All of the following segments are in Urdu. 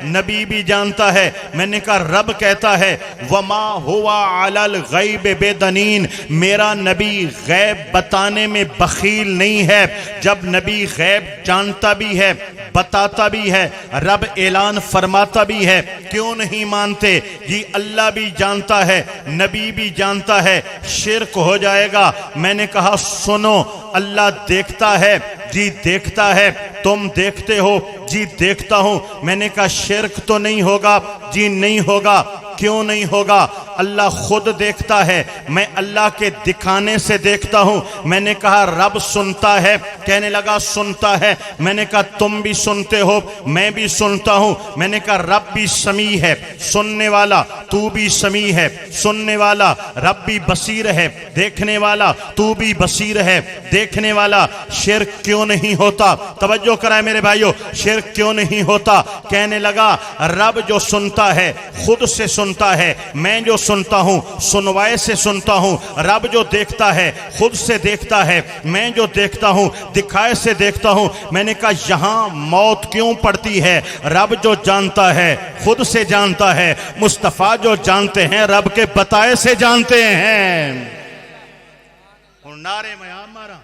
نبی بھی جانتا ہے۔ میں نے کہا رب کہتا ہے وما ہوا علی الغیب بدنین، میرا نبی غیب بتانے میں بخیل نہیں ہے۔ جب نبی غیب جانتا بھی ہے، بتاتا بھی ہے، رب اعلان فرماتا بھی ہے، کیوں نہیں مانتے؟ جی اللہ بھی جانتا ہے، نبی بھی جانتا ہے، شرک ہو جائے گا۔ میں نے کہا سنو، اللہ دیکھتا ہے، جی دیکھتا ہے، تم دیکھتے ہو، جی دیکھتا ہوں۔ میں نے کہا شرک تو نہیں ہوگا؟ جی نہیں ہوگا۔ کیوں نہیں ہوگا؟ اللہ خود دیکھتا ہے، میں اللہ کے دکھانے سے دیکھتا ہوں۔ میں نے کہا رب سنتا ہے؟ کہنے لگا سنتا ہے۔ میں نے کہا تم بھی سنتے ہو؟ میں بھی سنتا ہوں۔ میں نے کہا رب بھی سمیع ہے، سننے والا، تو بھی سمیع ہے، سننے والا، رب بھی بصیر ہے، دیکھنے والا، تو بھی بصیر ہے، دیکھنے والا۔ شرک کیوں نہیں ہوتا؟ توجہ کرائے میرے بھائیو، شرک کیوں نہیں ہوتا؟ کہنے لگا رب جو سنتا ہے خود سے سنتا ہے، میں جو سنتا ہوں سنوائے سے سنتا ہوں۔ رب جو دیکھتا ہے خود سے دیکھتا ہے، میں جو دیکھتا ہوں دکھائے سے دیکھتا ہوں۔ میں نے کہا یہاں موت کیوں پڑتی ہے؟ رب جو جانتا ہے خود سے جانتا ہے، مصطفیٰ جو جانتے ہیں رب کے بتائے سے جانتے ہیں۔ اور نعرے میں مارا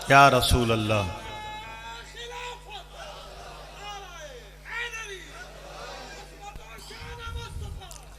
یا رسول اللہ۔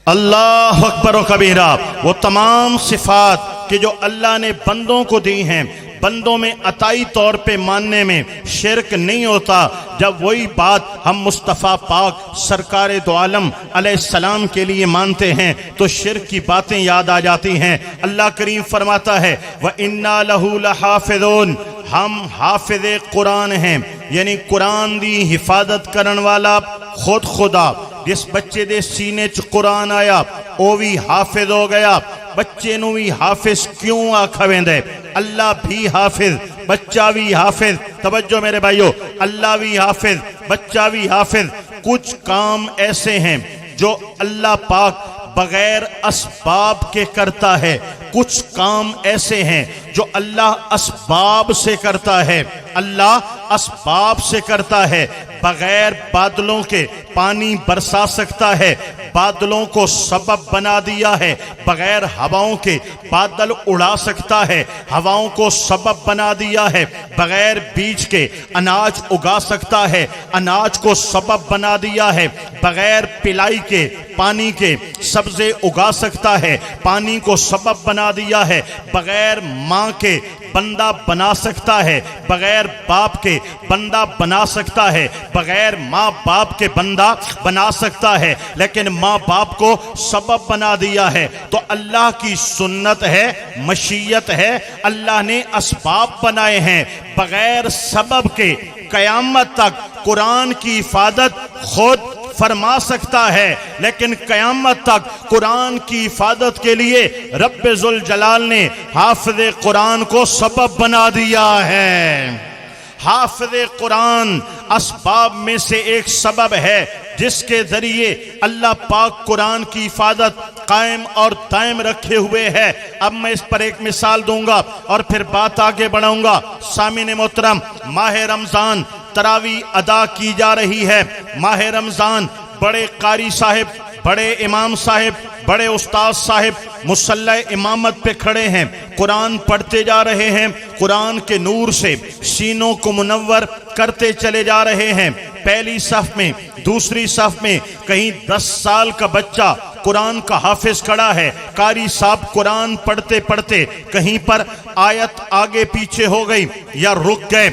اللہ اکبر و کبیرہ۔ وہ تمام صفات کہ جو اللہ نے بندوں کو دی ہیں، بندوں میں عطائی طور پہ ماننے میں شرک نہیں ہوتا۔ جب وہی بات ہم مصطفیٰ پاک سرکار دو عالم علیہ السلام کے لیے مانتے ہیں تو شرک کی باتیں یاد آ جاتی ہیں۔ اللہ کریم فرماتا ہے وَإِنَّا لَهُ لَحَافِظُونَ، ہم حافظ قرآن ہیں، یعنی قرآن دی حفاظت کرن والا خود خدا۔ جس بچے دے سینے چ قرآن آیا او بھی حافظ ہو گیا۔ بچے نو بھی حافظ کیوں آکھا ویندے؟ اللہ بھی حافظ، بچہ بھی حافظ۔ توجہ میرے بھائیو، اللہ بھی حافظ، بچہ بھی حافظ۔ کچھ کام ایسے ہیں جو اللہ پاک بغیر اسباب کے کرتا ہے، کچھ کام ایسے ہیں جو اللہ اسباب سے کرتا ہے۔ اللہ اسباب سے کرتا ہے، بغیر بادلوں کے پانی برسا سکتا ہے، بادلوں کو سبب بنا دیا ہے، بغیر ہواؤں کے بادل اڑا سکتا ہے، ہواؤں کو سبب بنا دیا ہے، بغیر بیج کے اناج اگا سکتا ہے، اناج کو سبب بنا دیا ہے، بغیر پلائی کے پانی کے سبزے اگا سکتا ہے، پانی کو سبب بنا دیا ہے، بغیر ماں کے بندہ بنا سکتا ہے، بغیر باپ کے بندہ بنا سکتا ہے، بغیر ماں باپ کے بندہ بنا سکتا ہے، لیکن ماں باپ کو سبب بنا دیا ہے۔ تو اللہ کی سنت ہے، مشیت ہے، اللہ نے اسباب بنائے ہیں بغیر سبب کے۔ قیامت تک قرآن کی حفاظت خود فرما سکتا ہے، لیکن قیامت تک قرآن کی حفاظت کے لیے رب ذوالجلال نے حافظ قرآن کو سبب بنا دیا ہے۔ حافظ قرآن اسباب میں سے ایک سبب ہے جس کے ذریعے اللہ پاک قرآن کی حفاظت قائم اور دائم رکھے ہوئے ہے۔ اب میں اس پر ایک مثال دوں گا اور پھر بات آگے بڑھاؤں گا۔ سامعین محترم، ماہ رمضان تراویح ادا کی جا رہی ہے۔ ماہ رمضان بڑے قاری صاحب، بڑے امام صاحب، بڑے استاد صاحب مصلی امامت پہ کھڑے ہیں، قرآن پڑھتے جا رہے ہیں، قرآن کے نور سے سینوں کو منور کرتے چلے جا رہے ہیں۔ پہلی صف میں، دوسری صف میں کہیں 10 سال کا بچہ قرآن کا حافظ کھڑا ہے۔ قاری صاحب قرآن پڑھتے پڑھتے کہیں پر آیت آگے پیچھے ہو گئی یا رک گئے،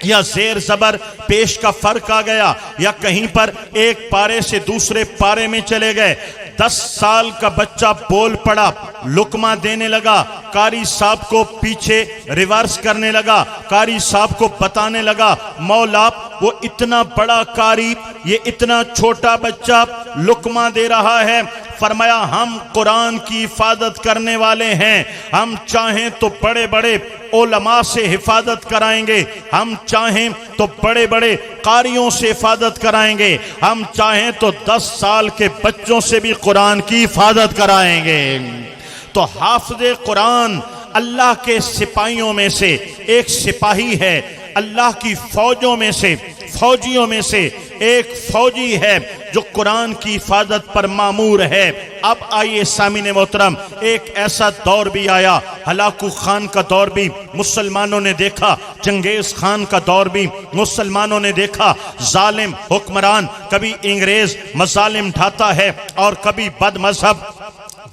یا زیر زبر پیش کا فرق آ گیا، یا کہیں پر ایک پارے سے دوسرے پارے میں چلے گئے۔ 10 سال کا بچہ بول پڑا، لقمہ دینے لگا، قاری صاحب کو پیچھے ریورس کرنے لگا، قاری صاحب کو بتانے لگا مولا وہ اتنا بڑا قاری، یہ اتنا چھوٹا بچہ لقمہ دے رہا ہے۔ فرمایا ہم قرآن کی حفاظت کرنے والے ہیں، ہم چاہیں تو بڑے بڑے علماء سے حفاظت کرائیں گے، ہم چاہیں تو بڑے بڑے قاریوں سے حفاظت کرائیں گے، ہم چاہیں تو 10 سال کے بچوں سے بھی قرآن کی حفاظت کرائیں گے۔ تو حافظ قرآن اللہ کے سپاہیوں میں سے ایک سپاہی ہے، اللہ کی فوجوں میں سے، فوجیوں میں سے ایک فوجی ہے جو قرآن کی حفاظت پر مامور ہے۔ اب آئیے سامعین محترم، ایک ایسا دور بھی آیا، ہلاکو خان کا دور بھی مسلمانوں نے دیکھا، چنگیز خان کا دور بھی مسلمانوں نے دیکھا۔ ظالم حکمران کبھی انگریز مظالم ڈھاتا ہے اور کبھی بد مذہب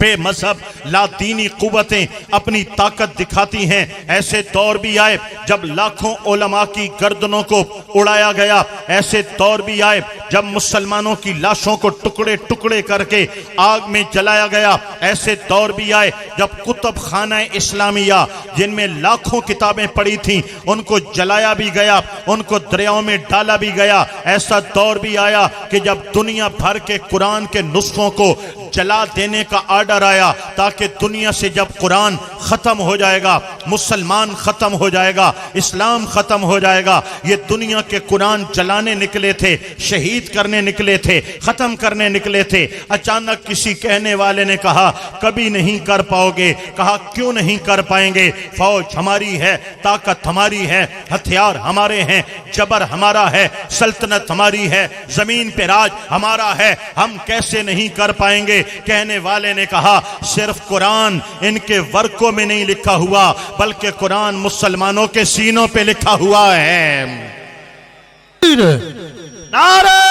بے مذہب لا دینی قوتیں اپنی طاقت دکھاتی ہیں۔ ایسے دور بھی آئے جب لاکھوں علماء کی گردنوں کو اڑایا گیا، ایسے دور بھی آئے جب مسلمانوں کی لاشوں کو ٹکڑے ٹکڑے کر کے آگ میں جلایا گیا، ایسے دور بھی آئے جب کتب خانہ اسلامیہ جن میں لاکھوں کتابیں پڑھی تھیں ان کو جلایا بھی گیا، ان کو دریاؤں میں ڈالا بھی گیا۔ ایسا دور بھی آیا کہ جب دنیا بھر کے قرآن کے نسخوں کو جلا دینے کا آرڈر آیا، تاکہ دنیا سے جب قرآن ختم ہو جائے گا، مسلمان ختم ہو جائے گا، اسلام ختم ہو جائے گا۔ یہ دنیا کے قرآن جلانے نکلے تھے، شہید کرنے نکلے تھے، ختم کرنے نکلے تھے۔ اچانک کسی کہنے والے نے کہا کبھی نہیں کر پاؤ گے۔ کہا کیوں نہیں کر پائیں گے؟ فوج ہماری ہے، طاقت ہماری ہے، ہتھیار ہمارے ہیں، جبر ہمارا ہے، سلطنت ہماری ہے، زمین پہ راج ہمارا ہے، ہم کیسے نہیں کر پائیں گے؟ کہنے والے نے کہا صرف قرآن ان کے ورقوں میں نہیں لکھا ہوا بلکہ قرآن مسلمانوں کے سینوں پہ لکھا ہوا ہے۔ نعرہ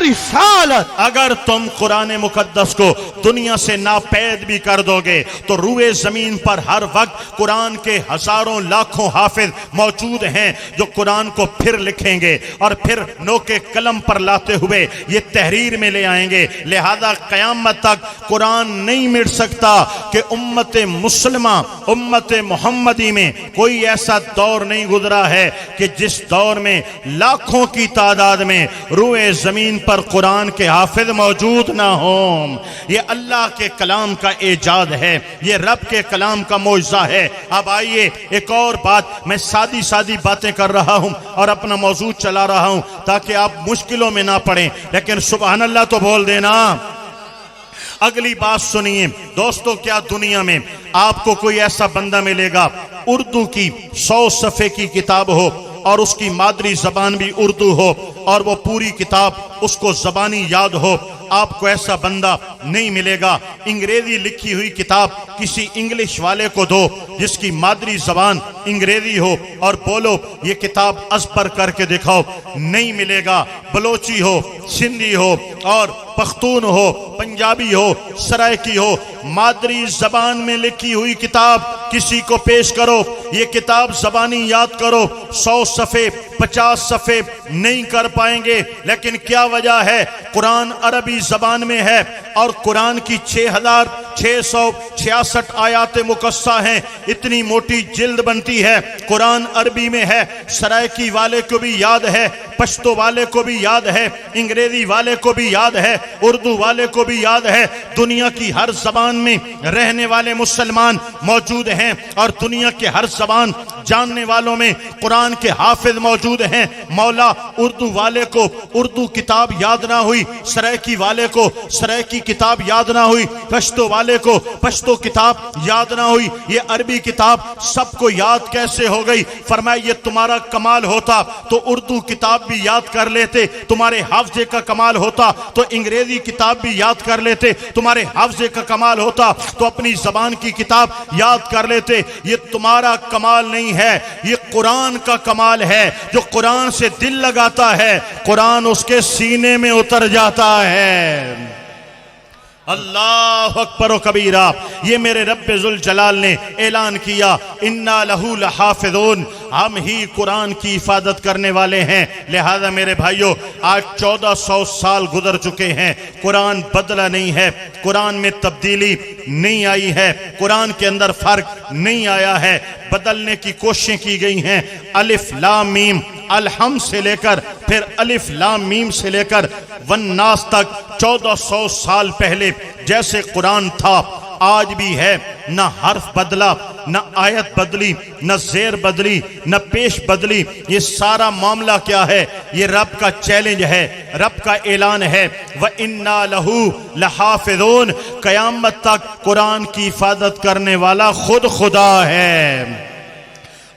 رسالت! اگر تم قرآن مقدس کو دنیا سے ناپید بھی کر دو گے تو روئے زمین پر ہر وقت قرآن کے ہزاروں لاکھوں حافظ موجود ہیں جو قرآن کو پھر لکھیں گے اور پھر نوکے قلم پر لاتے ہوئے یہ تحریر میں لے آئیں گے۔ لہذا قیامت تک قرآن نہیں مٹ سکتا کہ امت مسلمہ، امت محمدی میں کوئی ایسا دور نہیں گزرا ہے کہ جس دور میں لاکھوں کی تعداد میں روئے زمین پر قرآن کے حافظ موجود نہ ہوں۔ یہ اللہ کے کلام کا ایجاد ہے، یہ رب کے کلام کا معجزہ ہے۔ اب آئیے ایک اور بات، میں سادی باتیں کر رہا ہوں اور اپنا موضوع چلا رہا ہوں تاکہ آپ مشکلوں میں نہ پڑیں، لیکن سبحان اللہ تو بول دینا۔ اگلی بات سنیے دوستو، کیا دنیا میں آپ کو کوئی ایسا بندہ ملے گا اردو کی 100 صفحے کی کتاب ہو اور اس کی مادری زبان بھی اردو ہو اور وہ پوری کتاب اس کو زبانی یاد ہو؟ آپ کو ایسا بندہ نہیں ملے گا۔ انگریزی لکھی ہوئی کتاب کسی انگلش والے کو دو جس کی مادری زبان انگریزی ہو اور بولو یہ کتاب ازبر کر کے دکھاؤ، نہیں ملے گا۔ بلوچی ہو، سندھی ہو اور پختون ہو، پنجابی ہو، سرائکی ہو، مادری زبان میں لکھی ہوئی کتاب کسی کو پیش کرو، یہ کتاب زبانی یاد کرو، 100 صفحے 50 صفحے نہیں کر پائیں گے۔ لیکن کیا وجہ ہے؟ قرآن عربی زبان میں ہے اور قرآن کی 6666 آیات مقصہ ہیں، اتنی موٹی جلد بنتی ہے، قرآن عربی میں ہے، سرائکی والے کو بھی یاد ہے، پشتو والے کو بھی یاد ہے، انگریزی والے کو بھی یاد ہے، اردو والے کو بھی یاد ہے۔ دنیا کی ہر زبان میں رہنے والے مسلمان موجود ہیں اور دنیا کے ہر زبان جاننے والوں میں قرآن کے حافظ موجود ہیں۔ مولا اردو والے کو اردو کتاب یاد نہ ہوئی، سرائکی والے کو سرائکی کتاب یاد نہ ہوئی، پشتو والے کو پشتو کتاب یاد نہ ہوئی، یہ عربی کتاب سب کو یاد کیسے ہو گئی؟ فرمایا یہ تمہارا کمال ہوتا تو اردو کتاب بھی یاد کر لیتے، تمہارے حافظے کا کمال ہوتا تو انگریزی کتاب بھی یاد کر لیتے، تمہارے حافظے کا کمال ہوتا تو اپنی زبان کی کتاب یاد کر لیتے۔ یہ تمہارا کمال نہیں ہے، یہ قرآن کا کمال ہے۔ جو قرآن سے دل لگاتا ہے قرآن اس کے سینے میں اتر جاتا ہے۔ اللہ اکبر و کبیرہ، یہ میرے رب ذوالجلال نے اعلان کیا انا لہو لحافظون، ہم ہی قرآن کی حفاظت کرنے والے ہیں۔ لہذا میرے بھائیوں، آج 1400 سال گزر چکے ہیں، قرآن بدلا نہیں ہے، قرآن میں تبدیلی نہیں آئی ہے، قرآن کے اندر فرق نہیں آیا ہے، بدلنے کی کوششیں کی گئی ہیں۔ الف لام میم الحم سے لے کر پھر الف لام میم سے لے کر والناس تک 1400 سال پہلے جیسے قرآن تھا آج بھی ہے، نہ حرف بدلا، نہ آیت بدلی، نہ زیر بدلی، نہ پیش بدلی۔ یہ سارا معاملہ کیا ہے؟ یہ رب کا چیلنج ہے، رب کا اعلان ہے، وَإِنَّا لَهُ لَحَافِظُونَ۔ قیامت تک قرآن کی حفاظت کرنے والا خود خدا ہے۔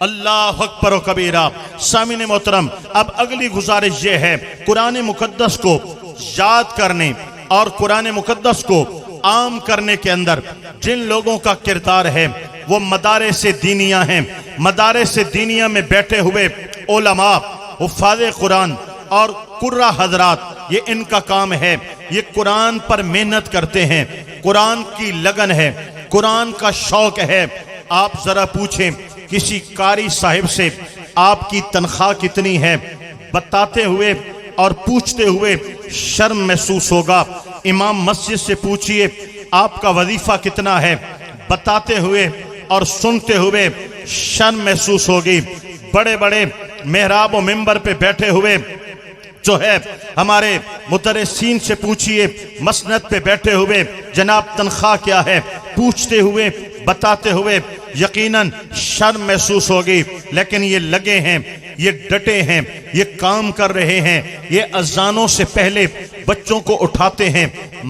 اللہ اکبر و کبیرہ۔ سامعین محترم، اب اگلی گزارش یہ ہے، قرآن مقدس کو یاد کرنے اور قرآن مقدس کو عام کرنے کے اندر جن لوگوں کا کردار ہے وہ مدارس دینیہ ہیں۔ مدارس دینیہ میں بیٹھے ہوئے علماء، حفاظ قرآن اور قرہ حضرات، یہ ان کا کام ہے۔ یہ قرآن پر محنت کرتے ہیں، قرآن کی لگن ہے، قرآن کا شوق ہے۔ آپ ذرا پوچھیں کسی قاری صاحب سے آپ کی تنخواہ کتنی ہے، بتاتے ہوئے اور پوچھتے ہوئے شرم محسوس ہوگا۔ امام مسجد سے پوچھئے آپ کا وظیفہ کتنا ہے، بتاتے ہوئے اور سنتے ہوئے شرم محسوس ہوگی۔ بڑے بڑے محراب و منبر پہ بیٹھے ہوئے جو ہے ہمارے مدرسین سے پوچھئے، مسند پہ بیٹھے ہوئے جناب تنخواہ کیا ہے، پوچھتے ہوئے بتاتے ہوئے یقیناً شرم محسوس ہوگی۔ لیکن یہ لگے ہیں، یہ ڈٹے ہیں، یہ کام کر رہے ہیں۔ یہ اذانوں سے پہلے بچوں کو اٹھاتے ہیں،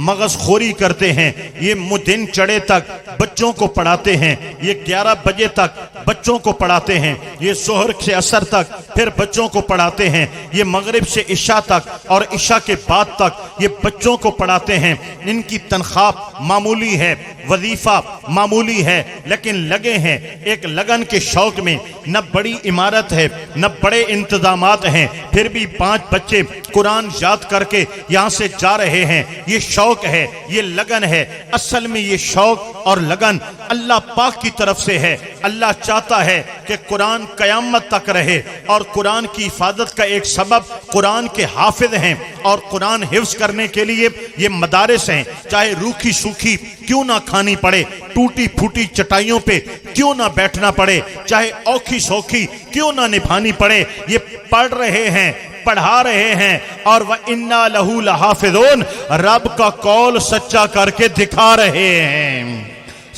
مغز خوری کرتے ہیں۔ یہ دن چڑھے تک بچوں کو پڑھاتے ہیں، یہ 11 بجے تک بچوں کو پڑھاتے ہیں، یہ ظہر سے عصر تک پھر بچوں کو پڑھاتے ہیں، یہ مغرب سے عشاء تک اور عشاء کے بعد تک یہ بچوں کو پڑھاتے ہیں۔ ان کی تنخواہ معمولی ہے، وظیفہ معمولی ہے، لیکن لگے ہیں ایک لگن کے شوق میں۔ نہ بڑی عمارت ہے، نہ بڑے انتظامات ہیں، پھر بھی 5 بچے قرآن یاد کر کے یہاں سے جا رہے ہیں۔ یہ شوق ہے، یہ لگن ہے۔ اصل میں یہ شوق اور لگن اللہ پاک کی طرف سے ہے۔ اللہ چاہتا ہے کہ قرآن قیامت تک رہے، اور قرآن کی حفاظت کا ایک سبب قرآن کے حافظ ہیں، اور قرآن حفظ کرنے کے لیے یہ مدارس ہیں۔ چاہے روکھی سوکھی کیوں نہ کھانی پڑے، ٹوٹی پھوٹی چٹائیوں پہ کیوں نہ بیٹھنا پڑے، چاہے اوکھی سوکھی کیوں نہ نبھانی پڑے، یہ پڑھ رہے ہیں، پڑھا رہے ہیں، اور وَإِنَّا لَهُ لَحَافِظُونَ، رب کا قول سچا کر کے دکھا رہے ہیں۔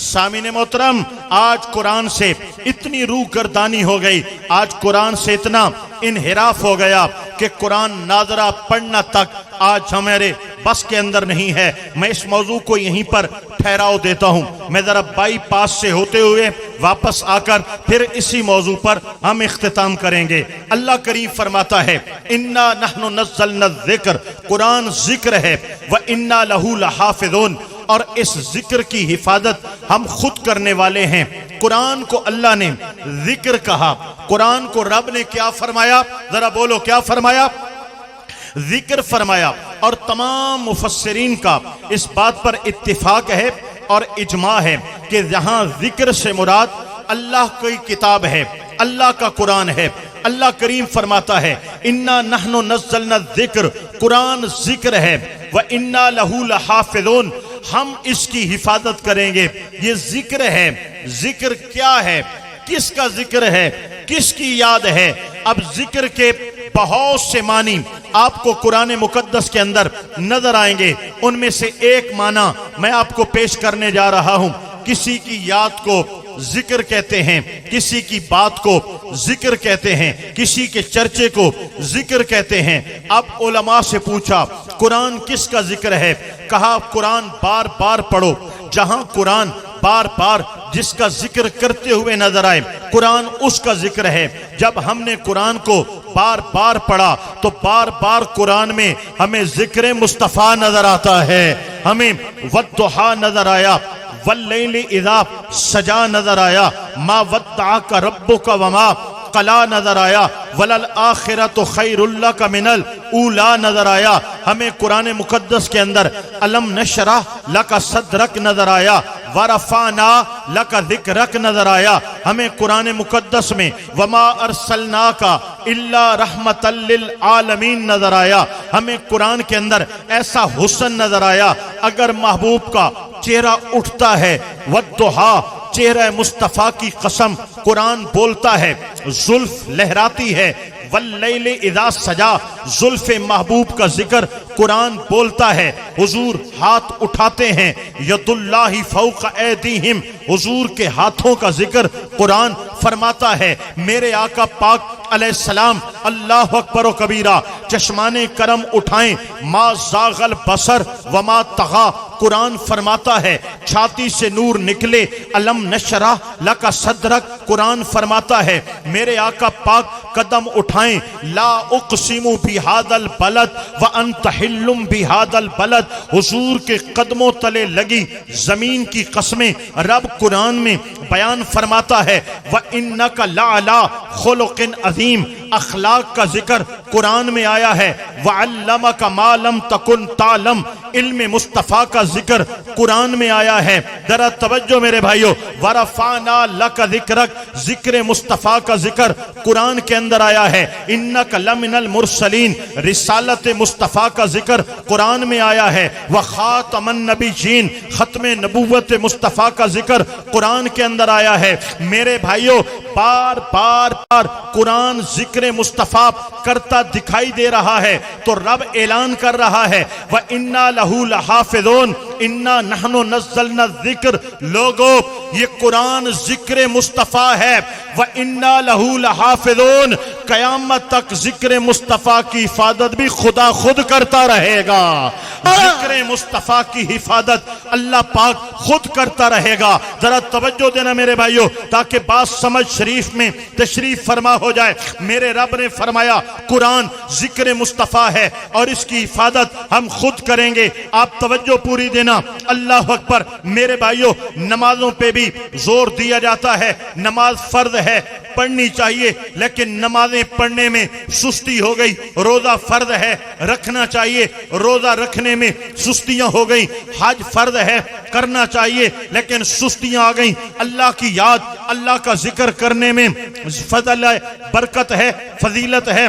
سامعین محترم، آج قرآن سے اتنی روح گردانی ہو گئی، آج قرآن سے اتنا انحراف ہو گیا کہ قرآن ناظرہ پڑھنا تک آج ہمارے بس کے اندر نہیں ہے۔ میں اس موضوع کو یہیں پر ٹھہراؤ دیتا ہوں۔ میں ذرا بائی پاس سے ہوتے ہوئے واپس آ کر پھر اسی موضوع پر ہم اختتام کریں گے۔ اللہ کریم فرماتا ہے اِنَّا نَحْنُ نَزَّلْنَا الذِّكْرَ، قرآن ذکر ہے، وَإِنَّا لَهُ لَحَافِظُونَ، اور اس ذکر کی حفاظت ہم خود کرنے والے ہیں۔ قرآن کو اللہ نے ذکر کہا، قرآن کو رب نے کیا فرمایا؟ ذرا بولو کیا فرمایا؟ ذکر فرمایا۔ اور تمام مفسرین کا اس بات پر اتفاق ہے اور اجماع ہے کہ جہاں ذکر سے مراد اللہ کی کتاب ہے، اللہ کا قرآن ہے۔ اللہ کریم فرماتا ہے اِنَّا نَحْنُ نَزَّلْنَا الذِّكْرَ، قرآن ذکر ہے، وَإِنَّا لَهُ لَحَافِظُونَ، ہم اس کی حفاظت کریں گے۔ یہ ذکر ہے، ذکر کیا ہے؟ کس کا ذکر ہے؟ کس کی یاد ہے؟ اب ذکر کے بہت سے معنی آپ کو قرآن مقدس کے اندر نظر آئیں گے۔ ان میں سے ایک معنی میں آپ کو پیش کرنے جا رہا ہوں۔ کسی کی یاد کو ذکر کہتے ہیں، کسی کی بات کو ذکر کہتے ہیں، کسی کے چرچے کو ذکر کہتے ہیں۔ اب علماء سے پوچھا قرآن کس کا ذکر ہے؟ کہا قرآن بار بار پڑھو۔ جہاں قرآن بار بار جس کا ذکر کرتے ہوئے نظر آئے، قرآن اس کا ذکر ہے۔ جب ہم نے قرآن کو بار بار پڑھا تو بار بار قرآن میں ہمیں ذکر مصطفیٰ نظر آتا ہے، ہمیں والضحیٰ نظر آیا، واللیل اذا سجا نظر آیا، ما ودعک ربک وما قلا نظر آیا، وللآخرۃ خیر لک من الاولی نظر آیا۔ ہمیں قرآن مقدس کے اندر الم نشرح لک صدرک نظر آیا، ورفعنا لک ذکرک نظر آیا۔ ہمیں قرآن مقدس میں وما ارسلناک الا رحمۃ للعالمین نظر آیا۔ ہمیں قرآن کے اندر ایسا حسن نظر آیا، اگر محبوب کا چہرہ اٹھتا ہے والضحیٰ، چہرہ مصطفیٰ کی قسم قرآن بولتا ہے، زلف لہراتی ہے، واللیل اذا سجا، زلف محبوب کا ذکر قرآن بولتا ہے، حضور ہاتھ اٹھاتے ہیں، ید اللہ فوق ایدیہم، حضور کے ہاتھوں کا ذکر قرآن فرماتا ہے۔ میرے آقا پاک علیہ السلام اللہ اکبر و کبیرہ چشمان کرم اٹھائیں، ما زاغ البصر وما طغی، قرآن فرماتا ہے چھاتی سے نور نکلے، الم نشرح لک صدرک، قرآن فرماتا ہے میرے آقا پاک قدم اٹھائیں، لا اقسم بہذا البلد وانت حل بہذا البلد، حضور کے قدموں تلے لگی زمین کی قسمیں رب قرآن میں بیان فرماتا ہے، وانک لعلی خلق عظیم، اخلاق کا ذکر قرآن میں آیا ہے، وعلمک ما لم تکن تعلم، علم مصطفیٰ کا ذکر قرآن میں آیا ہے۔ ذرا توجہ میرے بھائیو، ورفعنا لک ذکرک، ذکر مصطفیٰ کا ذکر قرآن کے اندر آیا ہے، انک لمن المرسلین، رسالت مصطفیٰ کا ذکر قرآن میں آیا ہے، وخاتم النبیین، ختم نبوت مصطفیٰ کا ذکر قرآن کے اندر آیا ہے۔ میرے بھائیو بار بار قرآن ذکر مصطفیٰ کرتا دکھائی دے رہا ہے تو رب اعلان کر رہا ہے، وَإِنَّا لَهُ لَحَافِظُونَ، اِنَّا نَحْنُ نَزَّلْنَا الذِّكْرَ، لوگو یہ قرآن ذکر مصطفیٰ ہے، وَإِنَّا لَهُ لَحَافِظُونَ، قیامت تک ذکر مصطفیٰ کی حفاظت بھی خدا خود کرتا رہے گا، ذکر مصطفیٰ کی حفاظت اللہ پاک خود کرتا رہے گا۔ ذرا توجہ دینا میرے بھائیو تاکہ بات سمجھ شریف میں تشریف فرما ہو جائے۔ میرے رب نے فرمایا قرآن ذکر مصطفیٰ ہے اور اس کی حفاظت ہم خود کریں گے۔ آپ توجہ پوری دینا، اللہ اکبر۔ میرے بھائیو نمازوں پہ بھی زور دیا جاتا ہے، نماز فرض ہے، پڑھنی چاہیے، لیکن نمازیں پڑھنے میں سستی ہو گئی۔ روزہ فرض ہے، رکھنا چاہیے، روزہ رکھنے میں سستیاں ہو گئیں۔ حج فرض ہے، کرنا چاہیے، لیکن سستیاں آ گئیں۔ اللہ کی یاد، اللہ کا ذکر کرنے میں فضل ہے، برکت ہے، فضیلت ہے،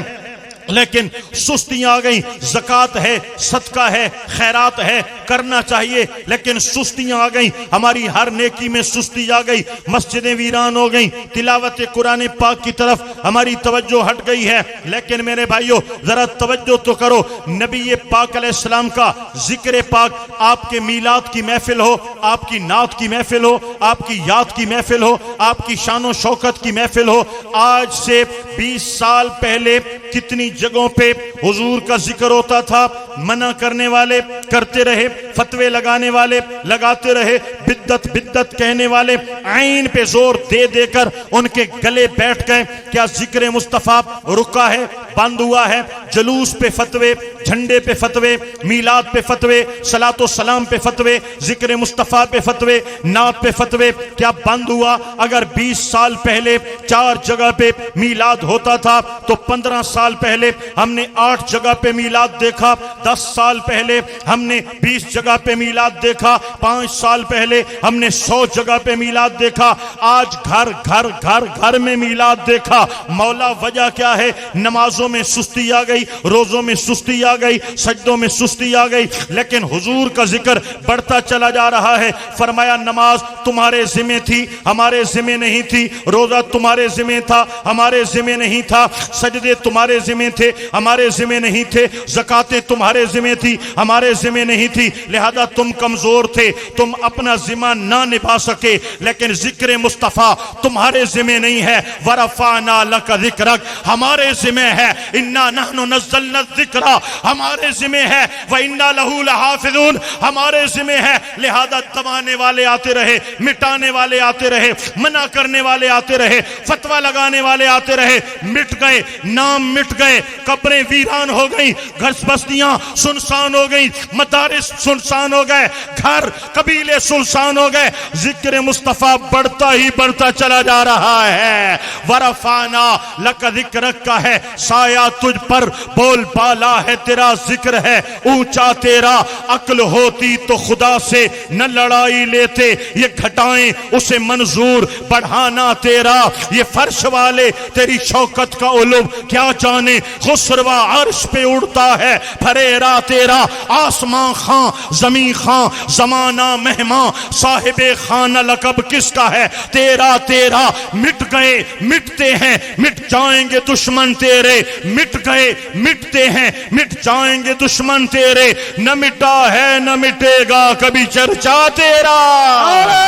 لیکن سستیاں آ گئیں۔ زکوٰۃ ہے، صدقہ ہے، خیرات ہے، کرنا چاہیے، لیکن سستیاں آ گئیں۔ ہماری ہر نیکی میں سستی آ گئی، مسجدیں ویران ہو گئیں، تلاوت قرآن پاک کی طرف ہماری توجہ ہٹ گئی ہے۔ لیکن میرے بھائیو ذرا توجہ تو کرو، نبی پاک علیہ السلام کا ذکر پاک، آپ کے میلاد کی محفل ہو، آپ کی نعت کی محفل ہو، آپ کی یاد کی محفل ہو، آپ کی شان و شوکت کی محفل ہو، آج سے 20 سال پہلے کتنی جگہوں پہ حضور کا ذکر ہوتا تھا، منع کرنے والے کرتے رہے، فتوے لگانے والے لگاتے رہے، بدعت بدعت کہنے والے عین پہ زور دے دے کر ان کے گلے بیٹھ گئے۔ کیا ذکر مصطفیٰ رکا ہے، بند ہوا ہے؟ جلوس پہ فتوے، جھنڈے پہ فتوے، میلاد پہ فتوے، صلاۃ و سلام پہ فتوے، ذکر مصطفیٰ پہ فتوے، نعت پہ فتوے، کیا بند ہوا؟ اگر 20 سال پہلے 4 جگہ پہ میلاد ہوتا تھا تو 15 سال پہلے ہم نے 8 جگہ پہ میلاد دیکھا، 10 سال پہلے ہم نے 20 جگہ پہ میلاد دیکھا، 5 سال پہلے ہم نے 100 جگہ پہ میلاد دیکھا، آج گھر گھر گھر گھر میں میلاد دیکھا۔ مولا وجہ کیا ہے؟ نمازوں میں سستی آ گئی، روزوں میں سستی آ گئی، سجدوں میں سستی آ گئی، لیکن حضور کا ذکر بڑھتا چلا جا رہا ہے۔ فرمایا نماز تمہارے ذمہ تھی، ہمارے ذمہ نہیں تھی، روزہ تمہارے ذمہ تھا، ہمارے ذمہ نہیں تھا، سجدے تمہارے ذمہ تھے، ہمارے ذمہ نہیں تھے، زکاتیں تمہارے ذمہ تھی، ہمارے ذمہ نہیں تھی، لہذا تم کمزور تھے، تم اپنا ذمہ نہ نبھا سکے، لیکن ذکر مصطفیٰ تمہارے ذمہ نہیں ہے۔ ورفعنا لک ذکرک ہمارے ذمہ ہے، انا نحن نزلنا الذکر ہمارے ذمہ ہے، وَإِنَّا لَهُ لَحَافِظُونَ ہمارے ذمہ ہے، لہذا دبانے والے آتے رہے، مٹانے والے آتے رہے، منع کرنے والے آتے رہے، فتوہ لگانے والے آتے رہے، مٹ گئے، نام مٹ گئے، قبریں ویران ہو گئیں، گھر بستیاں سنسان ہو گئیں، مدارس سنسان ہو گئے، گھر قبیلے سنسان ہو گئے، ذکر مصطفیٰ بڑھتا ہی بڑھتا چلا جا رہا ہے۔ ورفعنا لک ذکرک کا ہے، آیا تجھ پر بول بالا ہے تیرا ذکر ہے اونچا تیرا عقل ہوتی تو خدا سے نہ لڑائی لیتے یہ گھٹائیں اسے منظور بڑھانا تیرا یہ فرش والے تیری شوکت کا علو کیا جانے خسروا عرش پہ اڑتا ہے پھریرا تیرا آسمان خاں زمین خاں زمانہ مہمان صاحب خانہ لقب کس کا ہے تیرا تیرا مٹ گئے مٹتے ہیں مٹ جائیں گے دشمن تیرے مٹ گئے مٹتے ہیں مٹ جائیں گے دشمن تیرے نہ مٹا ہے نہ مٹے گا کبھی چرچا تیرا نعرہ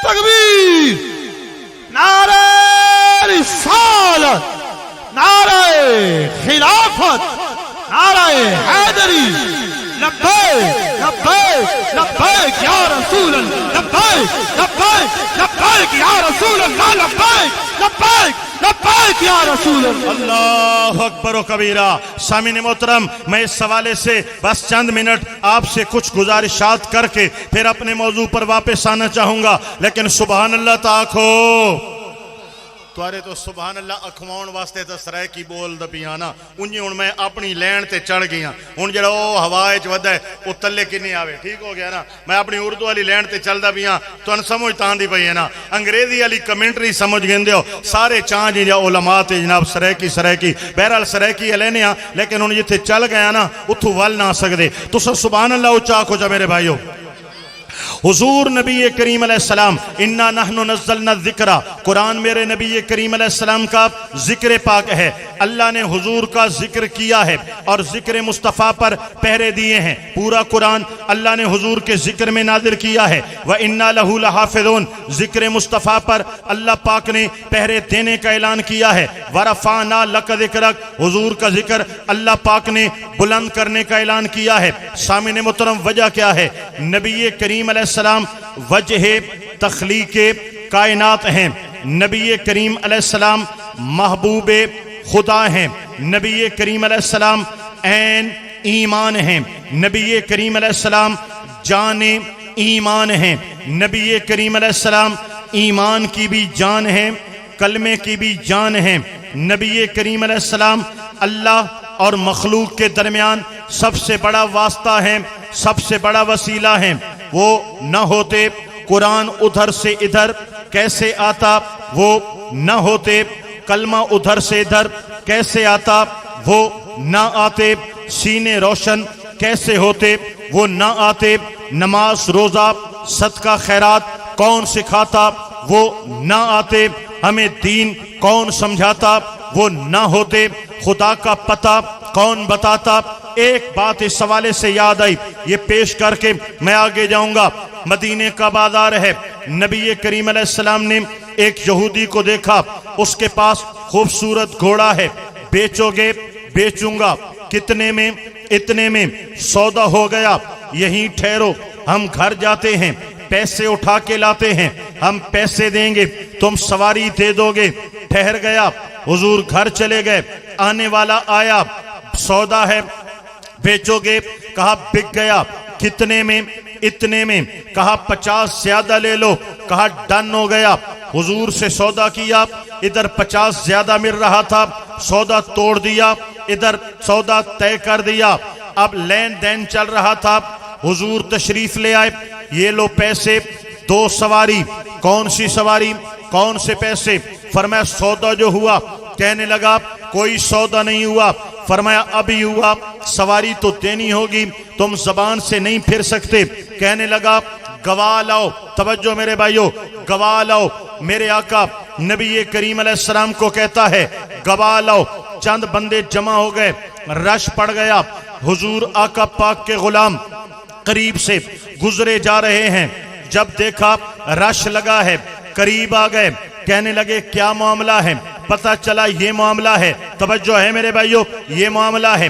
تکبیر نعرہ رسالت نعرہ خلافت نعرہ حیدری لبیک لبیک لبیک یا رسول اللہ لبیک لبیک لبیک یا رسول اللہ لبیک لبیک لبیک یا رسول اللہ اللہ اکبر و کبیرہ سامعین محترم میں اس حوالے سے بس چند منٹ آپ سے کچھ گزارشات کر کے پھر اپنے موضوع پر واپس آنا چاہوں گا لیکن سبحان اللہ تاکھو توارے تو سبحان اللہ اکھواؤن واسطے تو سرائے کی بول دا پیانا انجی ان میں اپنی لین تے چڑھ گیا ان جڑا وہ ہوائے چودہ ہے وہ تلے کی نہیں آوے ٹھیک ہو گیا نا میں اپنی اردو والی لین تے چل دا پیا تو ان سمجھ تاندی پئی ہے نا انگریزی والی کمنٹری سمجھ گئے ہو سارے چاند جی علماء تے جناب سرائے کی بہرحال سرائے کی لینے ہاں لیکن ان جتے چل گیا نا اتھو ول نہ سکدے تو سبحان اللہ اچھا کو جا میرے بھائیو حضور نبی کریم علیہ السلام انا نحن نزلنا الذکر قرآن میرے نبی کریم علیہ السلام کا ذکر پاک ہے اللہ نے حضور کا ذکر کیا ہے اور ذکر مصطفیٰ پر پہرے دیے ہیں پورا قرآن اللہ نے حضور کے ذکر میں نازل کیا ہے وَإِنَّا لَهُ لَحَافِظُونَ ذکر مصطفیٰ پر اللہ پاک نے پہرے دینے کا اعلان کیا ہے وَرَفَعْنَا لَكَ ذِكْرَكَ حضور کا ذکر اللہ پاک نے بلند کرنے کا اعلان کیا ہے سامعین محترم وجہ کیا ہے نبی کریم علیہ السلام وجہ تخلیق کائنات ہیں نبی کریم علیہ السلام محبوب خدا ہیں نبی کریم علیہ السلام عین ایمان ہیں نبی کریم علیہ السلام جان ایمان ہیں نبی کریم علیہ السلام ایمان کی بھی جان ہے کلمے کی بھی جان ہے نبی کریم علیہ السلام اللہ اور مخلوق کے درمیان سب سے بڑا واسطہ ہے سب سے بڑا وسیلہ ہے وہ نہ ہوتے قرآن ادھر سے ادھر کیسے آتا وہ نہ ہوتے کلمہ ادھر سے ادھر کیسے آتا وہ نہ آتے سینے روشن کیسے ہوتے وہ نہ آتے نماز روزہ صدقہ خیرات کون سکھاتا وہ نہ آتے ہمیں دین کون سمجھاتا وہ نہ ہوتے خدا کا پتہ کون بتاتا ایک بات اس حوالے سے یاد آئی یہ پیش کر کے میں آگے جاؤں گا مدینے کا بازار ہے نبی کریم علیہ السلام نے ایک یہودی کو دیکھا اس کے پاس خوبصورت گھوڑا ہے بیچو گے بیچوں گا کتنے میں اتنے میں سودا ہو گیا یہیں ٹھہرو ہم گھر جاتے ہیں پیسے اٹھا کے لاتے ہیں ہم پیسے دیں گے تم سواری دے دو گے ٹھہر گیا حضور گھر چلے گئے آنے والا آیا سودا ہے بیچو گے کہا بک گیا کتنے میں اتنے میں کہا 50 زیادہ لے لو کہا ڈن ہو گیا حضور سے سودا کیا ادھر 50 زیادہ مل رہا تھا سودا توڑ دیا ادھر سودا طے کر دیا اب لین دین چل رہا تھا حضور تشریف لے آئے یہ لو پیسے 2 سواری کون سی سواری کون سے پیسے فرمایا سودا جو ہوا کہنے لگا کوئی سودا نہیں ہوا فرمایا ابھی ہوا سواری تو دینی ہوگی تم زبان سے نہیں پھر سکتے کہنے لگا گواہ لاؤ توجہ میرے بھائیو گواہ لاؤ میرے آقا نبی کریم علیہ السلام کو کہتا ہے گواہ لاؤ چند بندے جمع ہو گئے رش پڑ گیا حضور آقا پاک کے غلام قریب سے گزرے جا رہے ہیں جب دیکھا رش لگا ہے قریب آ گئے کہنے لگے کیا معاملہ ہے پتہ چلا یہ معاملہ ہے توجہ ہے میرے بھائیو یہ معاملہ ہے